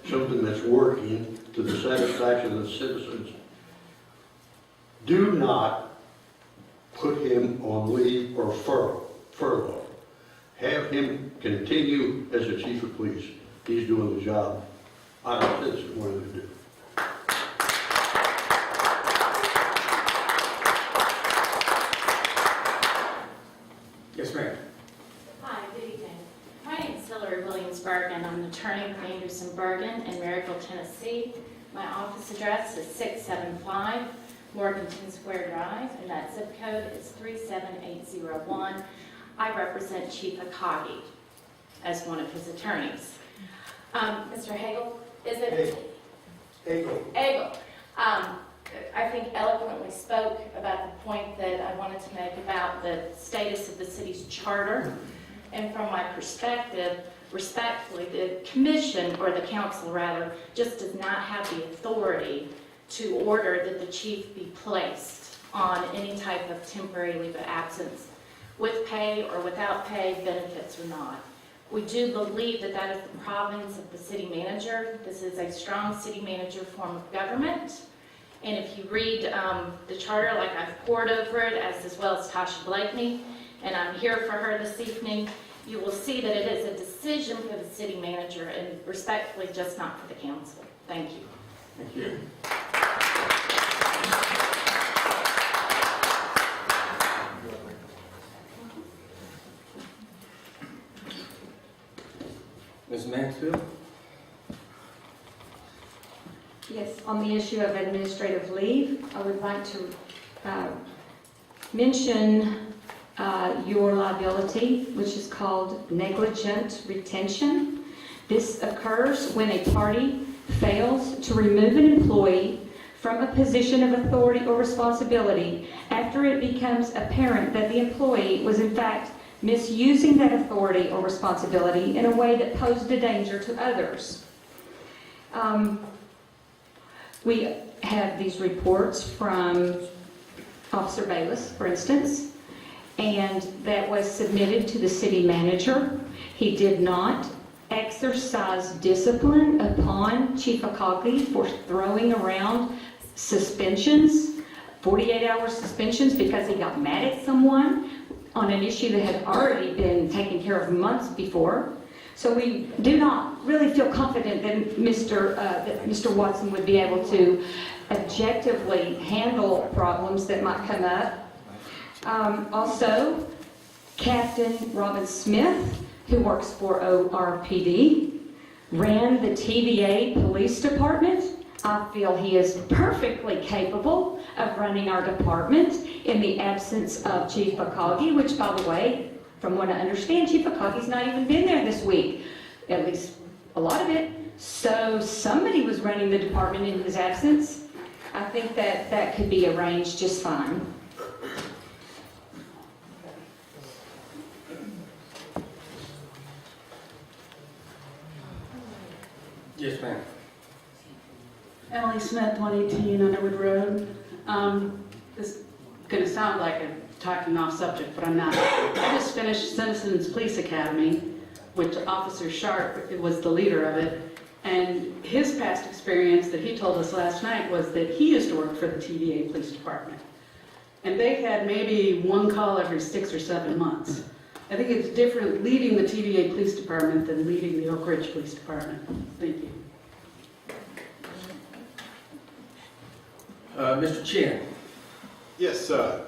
something that's working to the satisfaction of the citizens, do not put him on leave or furlough. Have him continue as the chief of police. He's doing the job our citizens wanted to do. Yes, ma'am. Hi, good evening. My name is Hillary Williams-Bergen, and I'm an attorney with Anderson Bergen in Maryville, Tennessee. My office address is 675 Morganton Square Drive, and that zip code is 37801. I represent Chief Akagi as one of his attorneys. Mr. Hagel, is it? Hagel. I think eloquently spoke about the point that I wanted to make about the status of the city's charter. And from my perspective, respectfully, the commission, or the council rather, just does not have the authority to order that the chief be placed on any type of temporary leave of absence, with pay or without pay, benefits or not. We do believe that that is the province of the city manager. This is a strong city manager form of government. And if you read the charter, like I've pored over it, as well as Tasha Blakeney, and I'm here for her this evening, you will see that it is a decision for the city manager and respectfully just not for the council. Thank you. Thank you. Ms. Mansfield? Yes, on the issue of administrative leave, I would like to mention your liability, which is called negligent retention. This occurs when a party fails to remove an employee from a position of authority or responsibility after it becomes apparent that the employee was in fact misusing that authority or responsibility in a way that posed a danger to others. We have these reports from Officer Bayless, for instance, and that was submitted to the city manager. He did not exercise discipline upon Chief Akagi for throwing around suspensions, 48-hour suspensions, because he got mad at someone on an issue that had already been taken care of months before. So we do not really feel confident that Mr. Watson would be able to objectively handle problems that might come up. Also, Captain Robin Smith, who works for ORPD, ran the TVA Police Department. I feel he is perfectly capable of running our department in the absence of Chief Akagi, which, by the way, from what I understand, Chief Akagi's not even been there this week, at least a lot of it. So somebody was running the department in his absence. I think that that could be arranged just fine. Yes, ma'am. Emily Smith, 118 Underwood Road. This is going to sound like I'm talking off subject, but I'm not. I just finished Citizens Police Academy, which Officer Sharp was the leader of it. And his past experience that he told us last night was that he used to work for the TVA Police Department. And they had maybe one call every 6 or 7 months. I think it's different leading the TVA Police Department than leading the Oak Ridge Police Department. Thank you. Mr. Chin? Yes, a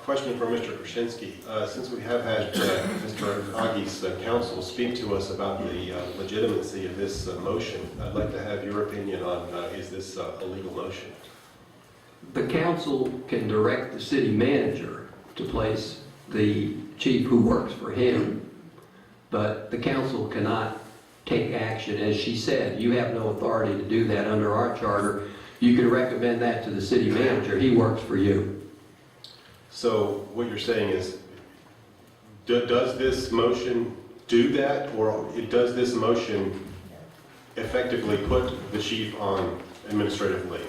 question for Mr. Krasinski. Since we have had Mr. Akagi's counsel speak to us about the legitimacy of this motion, I'd like to have your opinion on is this a legal motion? The council can direct the city manager to place the chief who works for him, but the council cannot take action. As she said, you have no authority to do that under our charter. You can recommend that to the city manager. He works for you. So what you're saying is, does this motion do that, or does this motion effectively put the chief on administrative leave?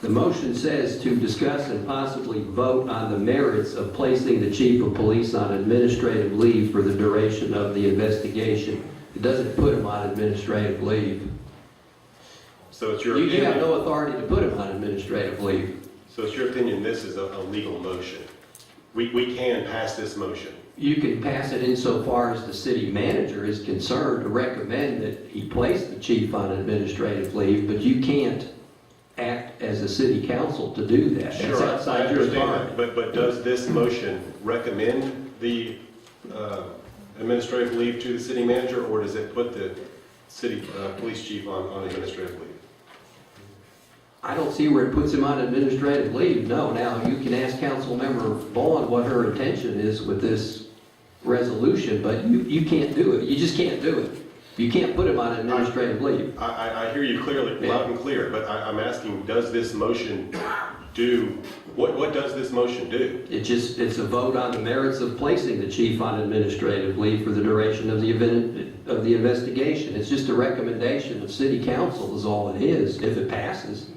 The motion says to discuss and possibly vote on the merits of placing the chief of police on administrative leave for the duration of the investigation It doesn't put him on administrative leave. So it's your You have opinion, no authority to put him on administrative leave. so it's your opinion this is a legal motion? We can pass this motion? You can pass it insofar as the city manager is concerned to recommend that he place the chief on administrative leave, but you can't act as a city council to do that. That's Sure, I outside your understand authority. that, but does this motion recommend the administrative leave to the city manager, or does it put the city police chief on administrative leave? I don't see where it puts him on administrative leave, no. Now, you can ask Councilmember Vaughn what her intention is with this resolution, but you can't do it. You just can't do it. You can't put him on administrative leave. I hear you clearly, loud and clear, but I'm asking, does this motion do, what does this motion do? It's a vote on the merits of placing the chief on administrative leave for the duration of the investigation. It's just a recommendation of city council is all it is, if it passes.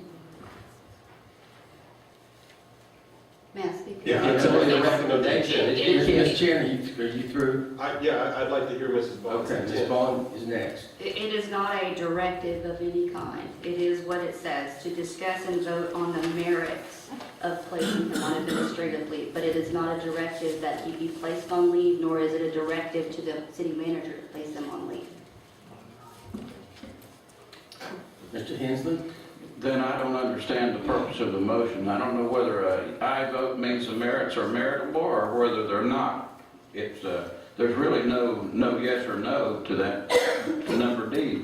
May I speak? Yeah, It's only a recommendation. It Mr. can't. Chairman, are you through? I'd like to hear Mrs. Vaughn's Okay, Ms. intent. Vaughn is next. It is not a directive of any kind. It is what it says, to discuss and vote on the merits of placing him on administrative leave. But it is not a directive that he be placed on leave, nor is it a directive to the city manager to place him on leave. Mr. Hensley? Then I don't understand the purpose of the motion. I don't know whether a aye vote means the merits are meritable or whether they're not. It's, there's really no yes or no to that, to number D.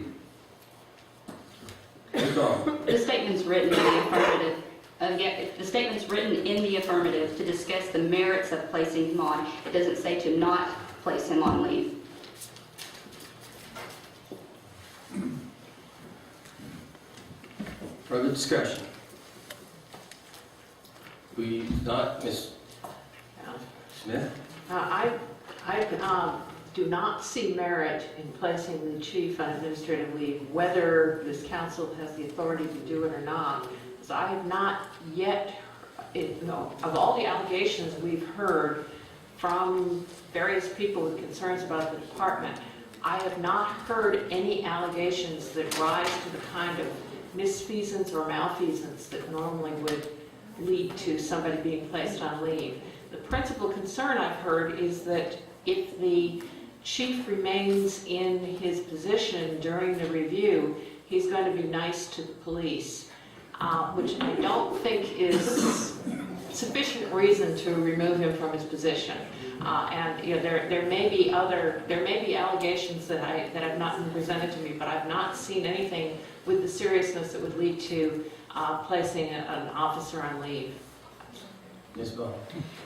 Ms. Vaughn? The statement's written in the affirmative. The statement's written in the affirmative to discuss the merits of placing him on. It doesn't say to not place him on leave. Further discussion? We not, Ms. Smith? I do not see merit in placing the chief on administrative leave, whether this council has the authority to do it or not. So I have not yet, of all the allegations we've heard from various people with concerns about the department, I have not heard any allegations that rise to the kind of misfeasance or malfeasance that normally would lead to somebody being placed on leave. The principal concern I've heard is that if the chief remains in his position during the review, he's going to be nice to the police, which I don't think is sufficient reason to remove him from his position. And there may be allegations that have not been presented to me, but I've not seen anything with the seriousness that would lead to placing an officer on leave. Ms. Vaughn?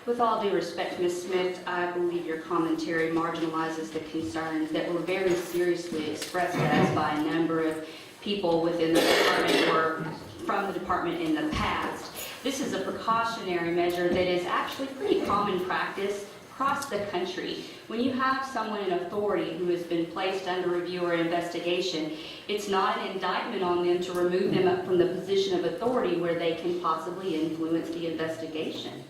With all due respect, Ms. Smith, I believe your commentary marginalizes the concerns that were very seriously expressed to us by a number of people within the department or from the department in the past. This is a precautionary measure that is actually pretty common practice across the country. When you have someone in authority who has been placed under review or investigation, it's not an indictment on them to remove them up from the position of authority where they can possibly influence the investigation.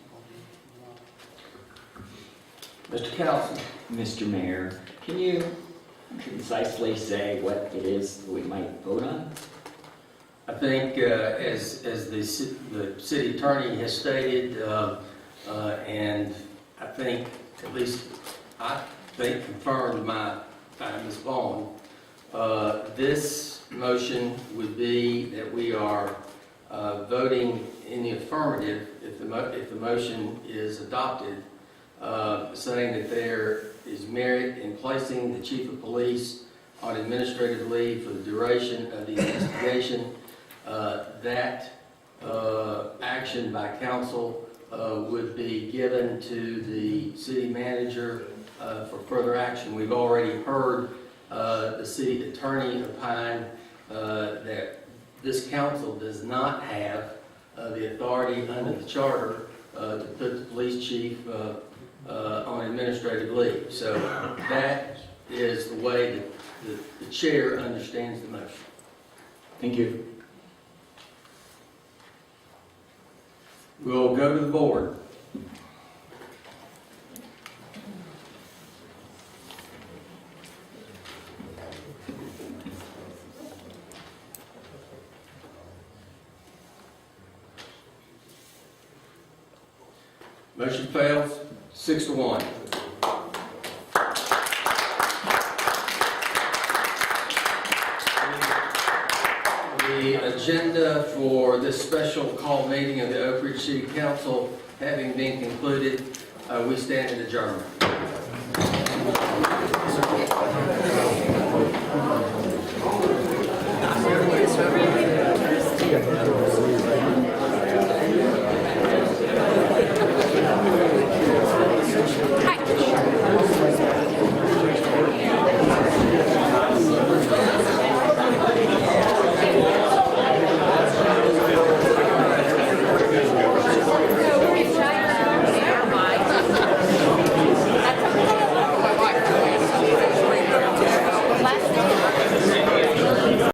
Mr. Callison? Mr. Mayor, can you concisely say what it is we might vote on? I think, as the city attorney has stated, and I think, at least I think confirmed by Ms. Vaughn, this motion would be that we are voting in the affirmative if the motion is adopted, saying that there is merit in placing the chief of police on administrative leave for the duration of the investigation. That action by council would be given to the city manager for further action. We've already heard the city attorney opine that this council does not have the authority under the charter to put the police chief on administrative leave. So that is the way that the chair understands the motion. Thank you. We'll go to the board. Motion fails, 6-1. The agenda for this special call meeting of the Oak Ridge City Council having been concluded, we stand in adjournment.